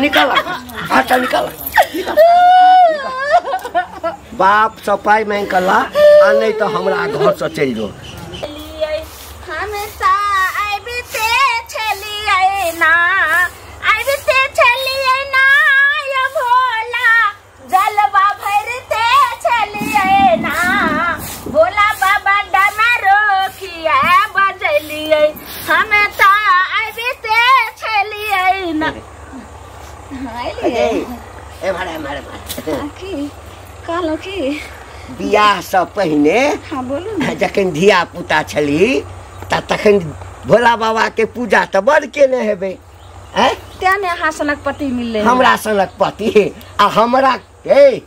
निकल हाथ निकल बाप सफाई में कला आ नहीं तो हमरा घर से चल जो भोला बाबा डमरू किया बजलिए हमें ता आबिते छलिए ना ए मारे मारे की कहलो की बियाह से पहले हां बोलू ना जखन धिया पुता छली तखन भोला बाबा के पूजा त बड़ केने हेबे हैं त्याने अहाँ सनक पति मिलले हमरा सनक पति आ हमरा ए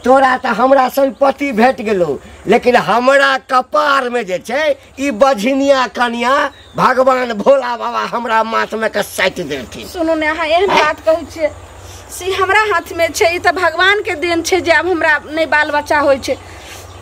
तोरा त हमरा सन पति भेट गेलो लेकिन हमरा कपार में जे छै ई बझनिया कन्या भगवान भोला बाबा हमरा माथ में के साइट देथिन सुनो ने अहाँ एहन बात कहै छै सी हमरा हाथ में छै ई त भगवान के देन छै जे अब हमरा नै बाल बच्चा होय छै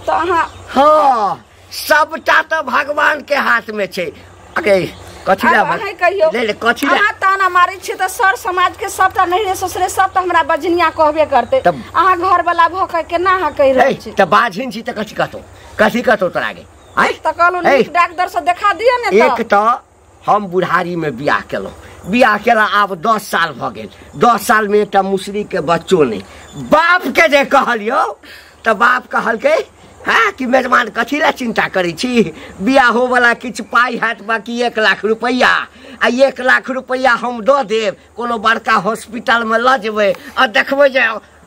त अहाँ हां सबटा त भगवान के हाथ में छै अके कथिला कहियो ले कथिला अहाँ ताना मारै छी त सर समाज के सबटा नहिरे ससुरे सब त हमरा बजनिया कहबे करते अहाँ घर वाला भ के केना अहाँ कहि रहै छी त बाझिन छी त कथि कतो तोरा गे आइ त कहलो डॉक्टर से देखा दियो ने त एक त हम बुढ़ारी में बियाह केलो बियाह केला आब 10 साल भ गेल 10 साल में एकटा मुसरी के बच्चो नहीं बाप के जे कहलियो त बाप कहलकै हाँ कि मेजबान कथी ला चिंता करै छी बियाह हो वाला किछ पाई हाथ बाकी 1 लाख रुपया आ 1 लाख रुपया हम दो देब कोनो बड़का हॉस्पिटल में ल जेबै आ देखबै जे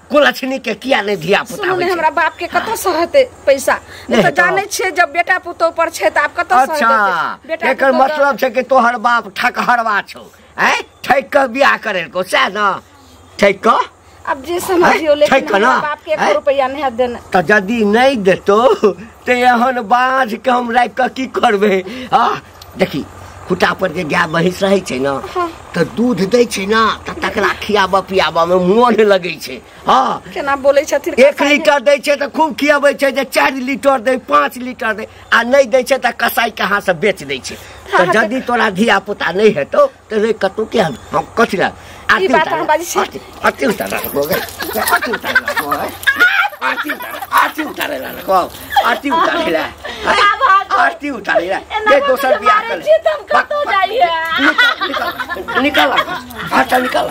कुलछनी के किया नहीं धिया पुता होय छै हमरा बाप के कत सहते पैसा नहीं त जाने छै जब बेटा पुतो पर छै त आप कत सहते अच्छा एकर मतलब छै कि तोहर बाप ठकहरवा छौ हैं ठक के बियाह करे को सै न ठक के अब जे समझियो लेकिन बाप के 1 रुपया नहीं देना त जदी नहीं देतो त एहन बाज के हम राख के की करबे हां देखी खुटा पर के गाय भैंस रहे छै ना त दूध दै छै ना त तकरा खियाबा पियाबा में मोन लगै छै हां केना बोलै छथिन 1 लीटर दै छै त खूब खियाबै छै जे 4 लीटर दे 5 लीटर दे आ नहीं दै छै त कसाई के हाथ से बेच दै छै त जदी तोरा धिया पुता नहीं हेतो त रे कतौ के हम कथिला ई बात हम बाजी छै आती उतारा हो गए आती उतारा हो गए आती उतारेला को आती उतारेला आती उतारेला ये दोसर बियाह कर ले तुम कतो जाइए निकल हाथ निकल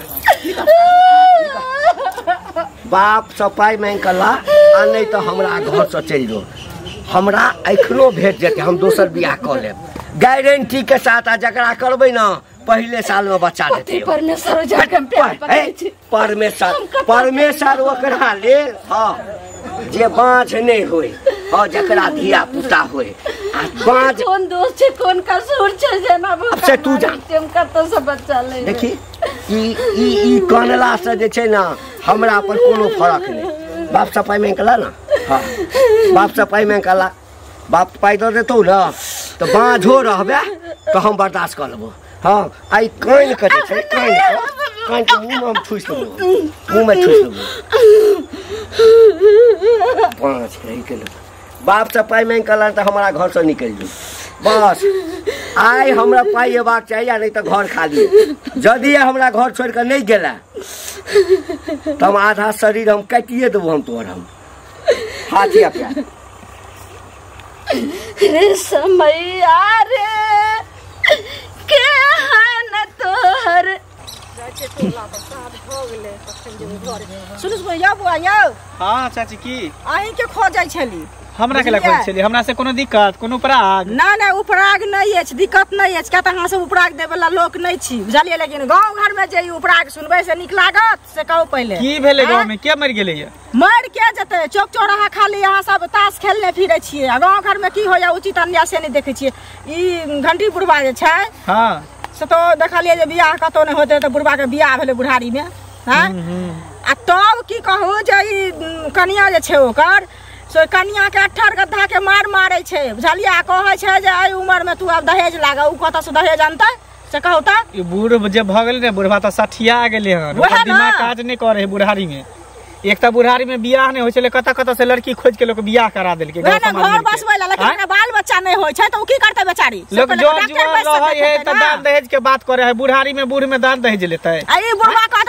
बाप सफाई में कला आ नहीं तो हमरा घर से चल जो हमरा एखनो भेट जेते हम दोसर बियाह कर लेब गारंटी के साथ आ जकरा करबै ना पहले साल में बच्चा देते परमेश्वर जाके परमेश्वर ओकरा ले हां जे बाँझ नहीं होय हां जकरा धिया पुता होय आ बाँझ कौन दोस्त छै कौन कसूर छै जेना से तू जान तुम कतो से बच्चा ले देखी ई कानला से जे छै ना हमरा पर कोनो फर्क नहीं बाप सफाई में कला ना हां बाप सफाई में कला बाप पाई दे देतौ ना तो बाँझो रहबे तो हम बर्दाश्त कर लेबो हां आई कान कटे छै कान के मुंह में ठुस लेबो मुंह में ठुस लेबो पांच कहि के बाप से पाई में कला त हमरा घर से निकल जो बस आई हमरा पाई एबाक चाहिए नहीं तो घर खाली जदी हमरा घर छोड़ के नहीं गेला त हम आधा शरीर हम काटिए देबो हम तोर हम हाथिया प्यार रे समय रे के हन तोहर जाचे टोला पर साथ हो गेले तखन जे घर सुनस भैया बुआ यौ हां चाची की आही के खो जाय छली हमरा के लगै छली हमरा से कोनो दिक्कत कोनो उपराग ना उपराग नहीं अछि दिक्कत नहीं अछि का त हां से उपराग दे वाला लोक नहीं छी बुझलिए लेकिन गांव घर में जे उपराग सुनबे से निक लागत से कहू पहले की भेले गांव में के मर गेले ये मर के जते चौक चौराहा खाली यहाँ सब ताश खेलने फिरे छिए गांव घर में की होया उचित अन्याय से नहीं देखे छिए ई घंटी बुढ़वा जे छै हां से तो देखलिए जे बियाह कतो नहीं होते तो बुढ़वा के बियाह भेले बुढ़ारी में हां आ तब की कहू जे ई कन्या जे छै ओकर सो कन्या के 18 गड्ढा के मार मारे छै बुझलिया कहै छै जे एई उम्र में तू अब दहेज लागा उ कत से दहेज आनतै से कहू त ई बूढ़ जे भ गेल रे बुढ़वा त सठिया गेले हन ओकर दिमाग काज नहीं करे है बुढ़ारी में एक त बुढ़ारी में बियाह नहीं होय छले कत से लड़की खोज के लोग बियाह करा देलके घर बसबै ला लेकिन बाल बच्चा नहीं होय छै त उ की करतै बेचारी लोग जो जुआन रहै है त दान दहेज के बात करे है बुढ़ारी में बूढ़ में दान दहेज लेतै आई बुढ़वा का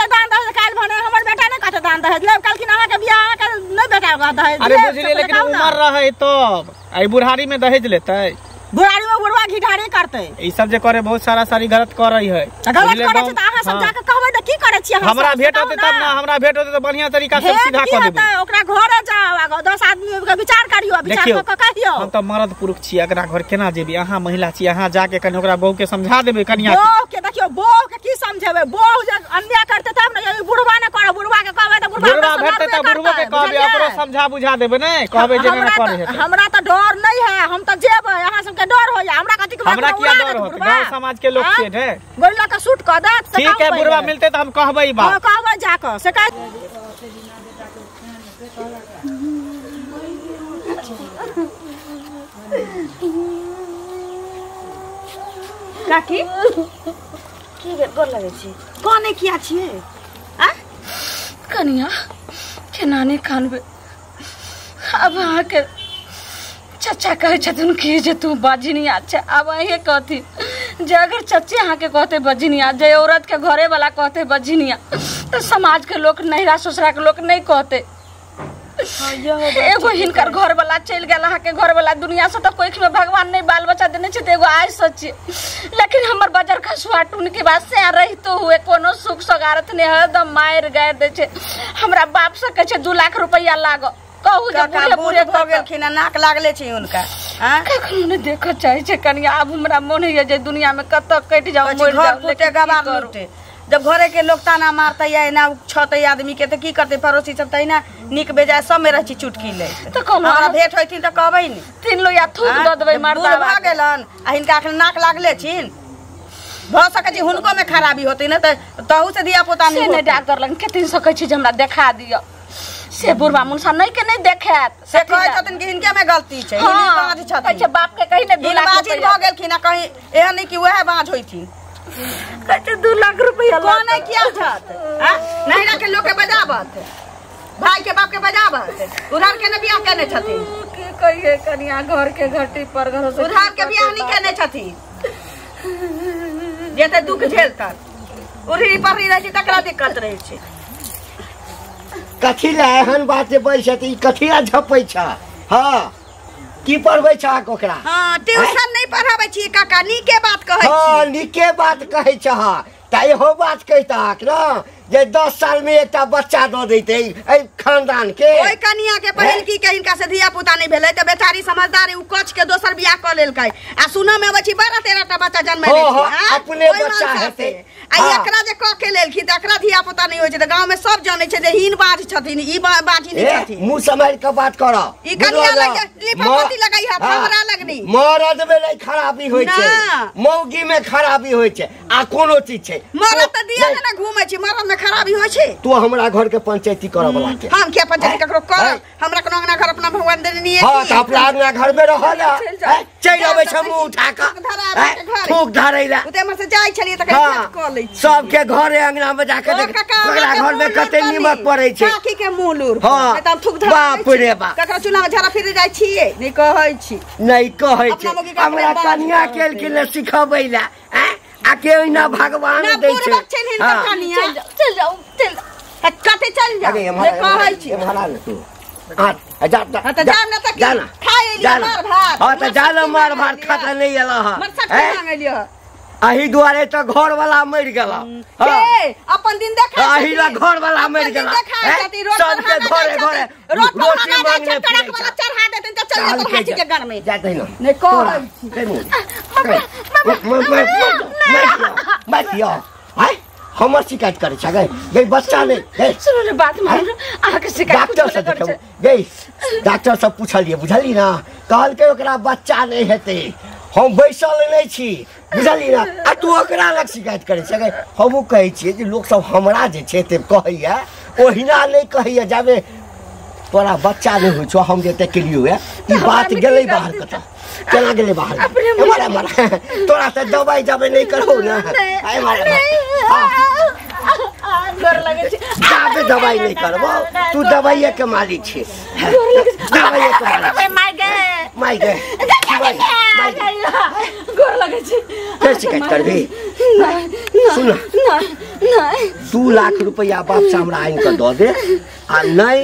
पुतान दहेज ले कल की अहाँ के बियाह के नहीं बेटा का दहेज अरे बुझलिए लेकिन उम्र रहे तब आई बुढ़ारी में दहेज लेते बुढ़ारी में बुढ़वा घिठारी करते ई सब जे करे बहुत सारा सारी गलत कर रही है गलत करे छ त अहाँ सब जाके कहबै त की करे छी अहाँ हमरा भेट होते तब ना हमरा भेट होते तो बढ़िया तरीका से सीधा कर देबै ओकरा घरे जाओ आगो 10 आदमी के विचार करियो विचार क कहियो हम त मर्द पुरुष छी एकरा घर केना जेबी अहाँ महिला छी अहाँ जाके कनी ओकरा बहू के समझा देबै कनिया के देखियो बहू के की समझेबै बहू जे अन्याय करते तब न बुढ़वा ने करे बुढ़वा के कहबै त बुढ़वा भेटते त बुढ़वा के कहबै ओकरो समझा बुझा देबै नै कहबै जे ना करे है हमरा त डर नहीं है हम त जेबै अहाँ सब के डर होया हमरा क्या डर होते गांव समाज के लोग के है गोरिल्ला का सूट क दे ठीक है बुढ़वा मिलते तो हम कहबै ई बात कहबै जाकर शिकायत काकी की गोर लगे छी कोने किया छिए आ कनिया केना ने खानबे अब अहाँ के चाचा कहे छथिन कि जे तू बजनिया छै अब अहे कहती जे अगर चच्ची अहाँ के कहते बजनिया जे औरत के घरे वाला कहते बजनिया तो समाज के लोग नैरा ससुरा के लोग नहीं कहते एगो हिनकर घर वाला चल गेल अहाँ के घर वाला दुनिया से तो कोई में भगवान नहीं बाल बच्चा देने छै एगो आज सच्ची लेकिन हमर बजर खसुआ टून के बाद से रहितो हुए कोनो सुख सगारत ने हरदम मार गाड़ दे छै हमरा बाप से कहे छै 2 लाख रुपया लागो कहू काका बूढ़े भ गेलखिन नाक लागले छै उनका हां कखनो ने देखो चाहे छै कनिया अब हमरा मन है जे दुनिया में कत कट जाओ मर जाओ लेके गवार लूटे जब घरे के लोग ताना मारते है ना छते आदमी के त की करते पड़ोसी सब त ना निक बेजा सब में रही चुटकी ले तो हमरा भेट होइथिन त कहबै नि 3 लोया थूक द देबै मरदा भ गेलन आ हिनका अखन नाक लागले छिन भ सके छी हुनको में खराबी होते न त तहु से दिया पोता नहीं से डॉक्टर लग के 300 कहै छी जे हमरा देखा दियो से बुढ़वा मुनसा नहीं के नहीं देखात से कहै छथिन कि हिनके में गलती छै हिनी बाज छथिन कहै छै बाप के कहि ने 2 लाख बाजी भ गेलखिन आ कहि एहन नहीं कि वह बाज होइथिन कहै छै 2 लाख रुपया कोने किया छत हां नहिरा के लोग के बजावत भाई के बाप के बजावत उधार के ने बियाह करने छथिन के कहिए कनिया घर के घटी पर घर से उधार के बियाह नहीं करने छथिन जे त दुख झेलता उरी परी रही तकरा दिक्कत रहे छै कथी ला एहन बात जे बोल छै त ई कथी ला झपै छ हां की पढ़बै छ ओकरा हां ट्यूशन नहीं पढ़ाबै छी काका नीके बात कहै छी हां नीके बात कहै छ त इहो बात कहताक न जे 10 साल में एकटा बच्चा द देते ए खानदान के ओइ कनिया के पहिल की के हिनका से धिया पुता नहीं भेलै त बेचारी समझदार उ कच के दोसर बियाह क लेलकै आ सुन में अबै छी 12-13 टा बच्चा जन्म ले छी हां अपने बच्चा हेते आ एकरा जे क के लेलखी त एकरा धिया पुता नहीं होय छै त गांव में सब जानै छै जे हीन बाज छथिन ई बाजी नहीं छथिन मुंह संभाल के बात कर ई कनिया लगे लिपापति लगाई है हमरा लगनी मरद में नहीं खराबी होय छै मौगी में खराबी होय छै आ कोनो चीज छै मरद त दिया ना घूमै छी मरद में खराबी होय छै तू हमरा घर के पंचायती करब वाला के हम के पंचायती ककरो कर हमरा कोनो अंगना घर अपना भगवान देने नहीं है हां त अपना अंगना घर में रहल चल आबै छ मुंह उठा के थूक धरैला उते हमर से जाय छलिए त क लै छी सब के घरे अंगना में जाके देख ओकरा घर में कते नीमक पड़ै छै काकी के मूलुर हां त थूक धर बाप रे बाप ककरा चूल्हा में झरा फिर जाय छिए नहीं कहै छी नहीं कहै छै हमरा कन्या के ने सिखबैला आ के ओइना भगवान दै छै चल जाओ कते चल जा कहै छी हमरा न तू आ जा त जाम न त जाना खाए लिया मार भात हां त जाना मार भात खाता नहीं एला ह मर सब मांगलियो अही दुआरे त घर वाला मर गेला ए अपन दिन देखा अही ला घर वाला मर गेला सब के घरे घरे रोटी मांगने कड़क वाला चढ़ा देते त चल जा हाथी के घर में जाते न नहीं कहै मत यो हाय हमर शिकायत करे छ गई बच्चा ने सुनो रे बात मान आहा के शिकायत डॉक्टर से देखो गई डॉक्टर से पूछलिए बुझली ना कहल के ओकरा बच्चा नहीं हेते हम बैसल नहीं छी बुझली ना आ तू ओकरा लग शिकायत करे छ गई हमहु कहै छी जे लोग सब हमरा जे छै ते कहैया ओहिना नहीं कहैया जाबे तोरा बच्चा नहीं होइ छो हम जे ते केलियो है ई बात गेलै बाहर कत केना गेलै बाहर हमारा मारा तोरा से दवाई जाबे नहीं करहो ना आय मारा डर लगे छै जाबे दवाई नहीं करबो तू दवाई के मालिक छी दवाई के मालिक माय गे गोर लगे छी शिकायत करबी सुन 2 लाख रुपया बाप से हमरा आइन के दऽ दे आ नहीं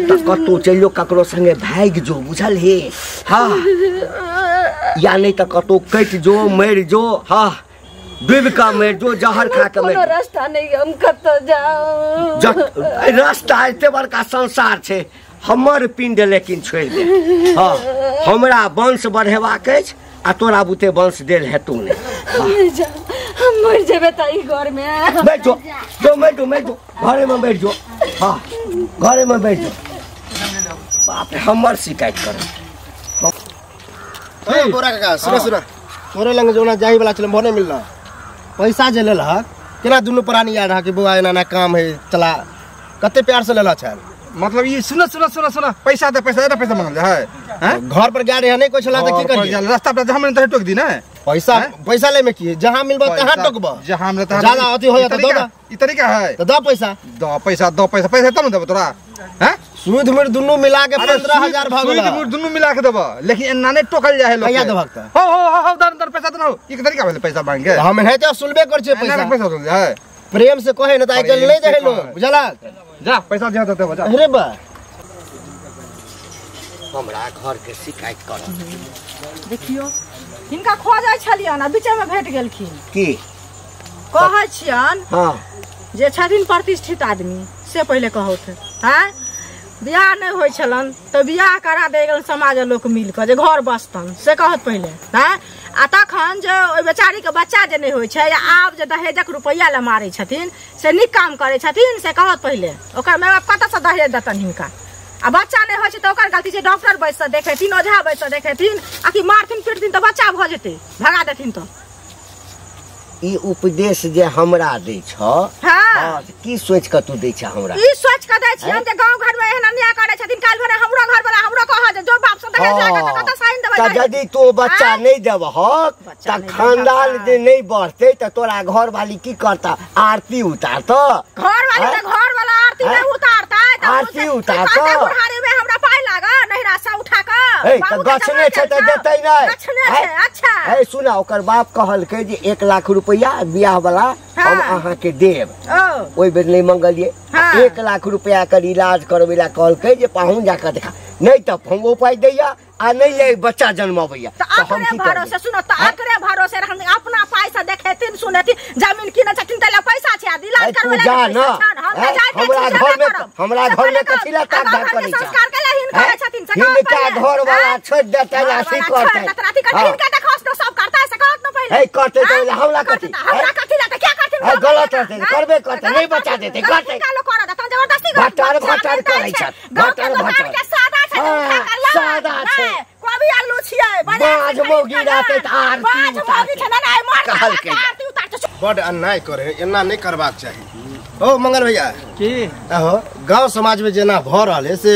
तो कतौ चलियो ककरो संगे भाग जो बुझल हे हाँ या नहीं तो कतौ कट जो मर जो हाँ डूब का मर जो जहर खा के मर रास्ता नहीं हम कत जाओ रास्ता एते बड़का संसार छे हमर पिंड लेकिन छोड़ दे हाँ हमरा वंश बढ़ेबाक अछि आ तोरा बुते वंश देल हेतौ नहीं हम मर जेबे ताई घर में बैठ जो घरे में बैठ जो हाँ घरे में बैठ जो बाप रे हमर शिकायत कर ए बोरा काका सुन तोरे लंग जोना जाही वाला चल मोने मिलना पैसा जे लेल ह केना दुनु प्राणी याद रहा कि बुआ एना काम है चला कते प्यार से लेला छल मतलब ये सुनो पैसा मांगल है घर पर गाड़ी है नहीं कोई चला त की करिए रास्ता पर हम नहीं टोक दी ना पैसा ले में की जहां मिलबा तहां टोकबा जहां हमरा तहां ज्यादा अथी होया त दो ई तरीका है त दो पैसा तब देब तोरा हैं सूद में दुनु मिला के 15000 भाग सूद में दुनु मिला के देब लेकिन एना नहीं टोकल जाय है लोग कहिया देबक हो दर पैसा त न ई तरीका भेल पैसा मांग के हम है त सुलबे कर छे पैसा तो है प्रेम से कहे न त आइकल नहीं जाहे लोग बुझला जा पैसा दे देते बजा अरे बा हमरा घर के शिकायत कर देखियो हिनका खोजै छलियन आ बीच में भेट गेलखिन की कहै छियन हाँ जे छथिन प्रतिष्ठित आदमी से पहले कहौथ हैं बियाह नहीं होय छलन तो बियाह करा दे गेल समाज लोक मिल के जे घर बसतन से कहत पहले हैं आ तखन जे ओइ बेचारी के बच्चा जे नहीं होय छै या आब जे दहेजक रुपैया ले मारै छथिन से नीक काम करै छथिन से कहत पहले ओकर माय बाप कतऽ से दहेज देतन हिनका आ बच्चा नहीं होय छै तो ओकर गलती छै डॉक्टर बैस से देखेथिन ओझा बैस से देखेथिन आ कि मारथिन पीटथिन तो बच्चा भ जेतै भगा देथिन तो ई उपदेश जे हमरा दै छ हां की सोच के तू दै छ हमरा ई सोच के दै छी हम जे गांव घर में एहन अन्याय करै छथिन काल भरे हमरो घर वाला हमरो कह जे जो बाप से दहेज लागे त कत साइन देबै त यदि तू बच्चा नहीं देबहक त खानदान जे नहीं बढ़तै त तोरा घर वाली की करता आरती उतारत घर वाला आरती नहीं उतारता आरती उतारत बुढ़ारी में हमरा पाई लागा नहिरा से उठा के ए त गछने छै त देतै नहीं गछने छै अच्छा ए सुना ओकर बाप कहलकै जे 1 लाख रुपया बियाह वाला हम अहाँ के देब ओइ बेर नहीं मंगलिए 1 लाख रुपया कर इलाज करबेला कहलकै जे पाहुन जाकर देखा नहीं त हम उपाय दैया आ नहीं ले बच्चा जन्माबैया तो हम की भरोसे सुनो त आकरे भरोसे हम अपना पैसा देखेथिन सुनेथिन जमीन किने छथिन तले पैसा छै आ इलाज करबेला हमरा घर में कथिला ताक धाक करै छै संस्कार के लहिन करै छथिन से हिनका घर वाला छोड़ देतै राशि करतै हिनका देखौस न सब करता है से कहत न पहिले हे करतै त हमरा कथि त क्या करथिन है गलत रहतै करबे करतै नहीं बचा देतै करतै कालो कर देतै जबरदस्ती भटर करै छै भटर के सादा छै सादा छै कोबी आलू छियै बाज मौगी रहतै त आरती मौगी छै ना मार कहलकै आरती उतार बड अन्याय करे एना नहीं करबाक चाहिए ओ मंगल भैया की आहो गांव समाज में जेना भ रहल है से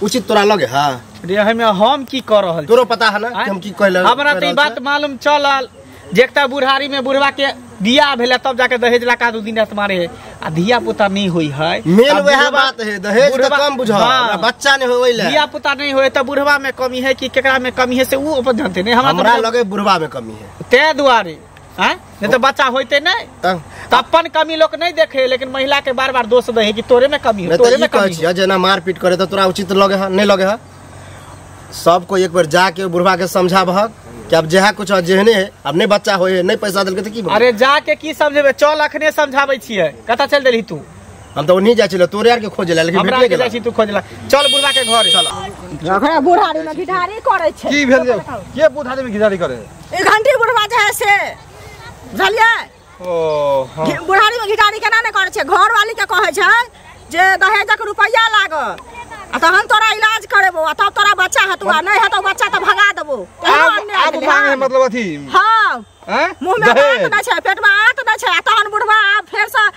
उचित तोरा लगे हां रे हमें हम की कर रहल तोरो पता है ना कि हम की कहले हमरा त ई बात मालूम चलल जेकता बुढ़ारी में बुढ़वा के बियाह भेले तब जाके दहेज लगा 2 दिन रात मारे है आ धिया पुता नहीं होई है मेन वह बात है दहेज त कम बुझा बच्चा नहीं होइले धिया पुता नहीं होए त बुढ़वा में कमी है कि केकरा में कमी है से वो अपन जानते नहीं हमरा लगे बुढ़वा में कमी है ते दुआरे हैं नहीं तो बच्चा होते नहीं त अपन कमी लोग नहीं देखे लेकिन महिला के बार-बार दोष दे है कि तोरे में कमी है तोरे में कमी है जेना मारपीट करे त तोरा उचित लगे है नहीं लगे है सबको एक बार जाके बुढ़वा के समझाबहक कि अब जेहा कुछ जेहने है अब नहीं बच्चा होए नहीं पैसा देलके त की अरे जाके की समझेबे चल अखने समझाबै छियै कता चल देली तू हम तो उन्हीं जाय छिलो तोरे यार के खोजेला लेकिन हमरा के जाय छी तू खोजला चल बुढ़वा के घर चल रखरा बुढ़ारी में घिढारी करे छै की भेल के बुढ़ारी में घिढारी करे 1 घंटे बुढ़वा जे है से बुझलियै ओ बुढ़ारी में घिढारी केना ने करे छै घर वाली के कहे छै जे दहेजक रुपैया लागत आ तहन तोरा इलाज करेबो आ तब तोरा बच्चा हतुआ नहीं हतो बच्चा त भगा देबो अब मांगे मतलब अथी हां हैं मुंह में आंत न छै पेट में आंत न छै तहन बुढ़वा फेर से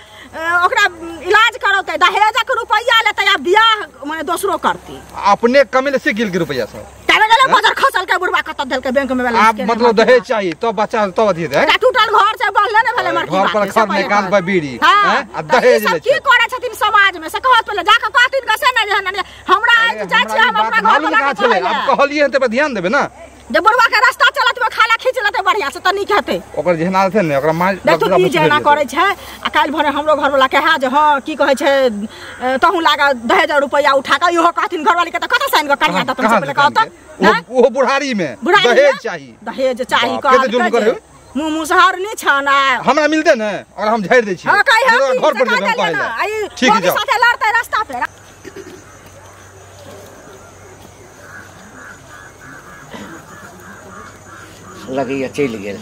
ओकरा इलाज करौते दहेजक रुपैया लेते आ बियाह माने दोसरो करती अपने कमेले से गिल के रुपया सब तबे गेले बाजार खसल के बुढ़वा कत देल के बैंक में बैलेंस आप मतलब दहेज चाहिए तो बच्चा तो अथी दे टूटल घर से बहले ने भेले मर घर पर खर निकाल बा बीड़ी हैं आ दहेज ले की करे छथिन समाज में से कहत पहले जाके कहतिन कसे नहीं हमरा आज जाय छी हम अपना घर वाला के अब कहलिए त ध्यान देबे ना जे बुढ़वा के रास्ता चलत में खाला खींच लेते बढ़िया से त नीक हेतै ओकर जेहना थे ने ओकरा मार देख तू की जेना करै छै आ काल्हि भोरे हमरो घरवाला कहे जे हाँ की कहै छै तहूँ लागा 10,000 रुपया उठा के इहो कहथिन घरवाली के त कतऽ साइन के कनिया दतन से पहिले कहत वो बुढ़ारी में दहेज चाहिए कहल मुँह मुसहर नहीं छना हमरा मिलते ने और हम झाड़ दै छी हां कहि हम घर पर जेबे कहले ठीक है साथे लड़ते रास्ता पे लगैया चलि गेल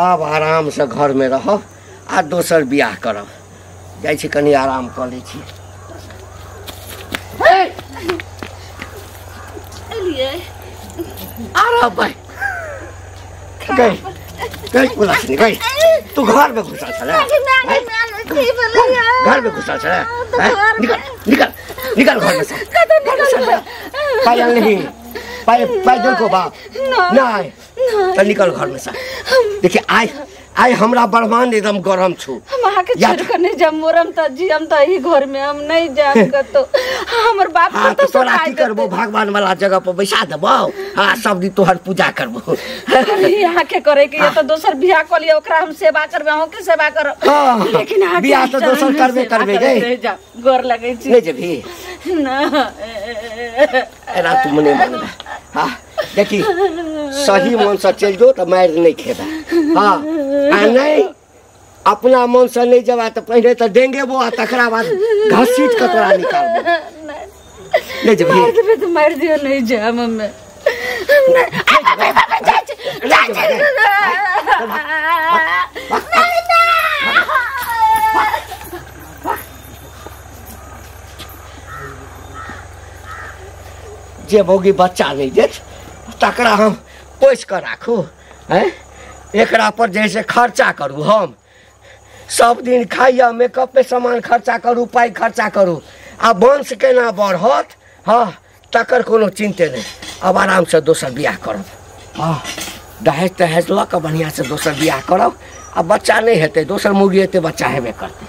अब आराम से घर में रहब आ दोसर बियाह करब जाइ छी कनी आराम कऽ लै छी आराम भाई गई गई पुलिस ने गई तू घर में घुसा चला घर में घुसा चला निकल निकल निकल घर में से पायल नहीं पायल को बाप नहीं तो निकल घर में से देखिए आई हमरा बरमान एकदम गरम छु हम आके छोड़ कर नहीं जा मोरम त जी हम त ई घर में हम नहीं जाब कतो हमर बाप हाँ, तो तोरा की करबो भगवान वाला जगह पर बैसा देबो हां सब दिन तोहर पूजा करबो यहाँ के करे के ये तो दोसर बियाह कर लिया ओकरा हम सेवा करबे हम के सेवा करब लेकिन बियाह तो दोसर करबे गई गोर लगै छी नहीं जेबी ना एना तू मने मान हां देखी सही मन से चल जो तो मार नहीं खेबा हां आ नहीं अपना मन से नहीं जबा तो पहले तो देंगे वो तकरा बाद घसीट के तोरा निकाल दे नहीं जब मार दे तो मार दियो नहीं जा मम्मी जे भोगी बच्चा नहीं देत तकरा हम पोस कर राखू हैं एकरा पर जैसे खर्चा करू हम सब दिन खाइया मेकअप पे सामान खर्चा करू पाई खर्चा करू आ वंश केना बढ़त हाँ तकर कोनो चिंते नहीं अब आराम से दोसर बियाह करब हाँ दहेज तहेज लऽ कऽ बढ़िया से दोसर बियाह करब आ बच्चा नहीं हेतै दोसर मुर्गी हेतै बच्चा हेबे करतै